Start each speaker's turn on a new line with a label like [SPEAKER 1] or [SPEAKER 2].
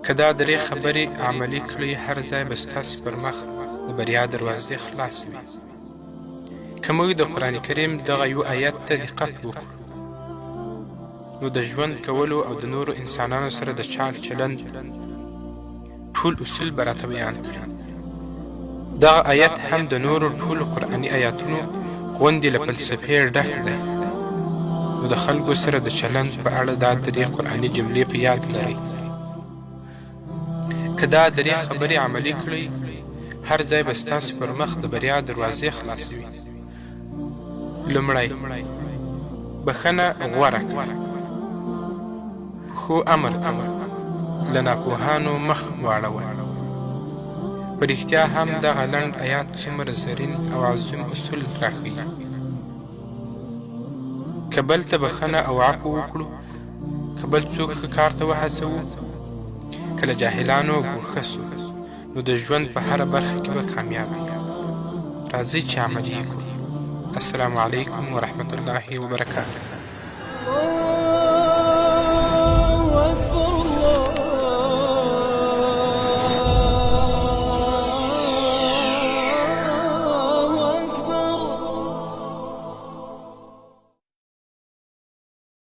[SPEAKER 1] که دا درې خبرې عملي کړئ، هر ځای به ستاسې پر مخ د بریا دروازې خلاصې وي. که موږ د قرآن کریم دغه یو آیت ته دقت وکړو، نو د ژوند کولو او د نورو انسانانو سره د چال چلند ټول اصول به راته بیان کړي. دغه آیت هم د نورو ټولو قرآني آیاتونو غوندې له فلسفې ډک دی. نو د خلکو سره د چلند په اړه دا درې قرآني جملې په یاد لرئ. که دا درې خبرې عملي کړئ، هر ځای به ستاسې پر مخ د بریا دروازې خلاصوي. لومړی، بښنه غوره کړه. ښو امر کوه، له ناپوهانو مخ واړوه. په رښتیا هم دغه لنډ آیات څومره زرین او عظیم اصول راښیي. که بل ته بښنه او عفو وکړو، که بل څوک ښه کار ته وهڅوو، که له جاهلانو ګوښه سو، نو د ژوند په هره برخه کې به کامیاب یو. راځئ چې عملي یې کړو. السلام علیکم ورحمة الله وبرکاته.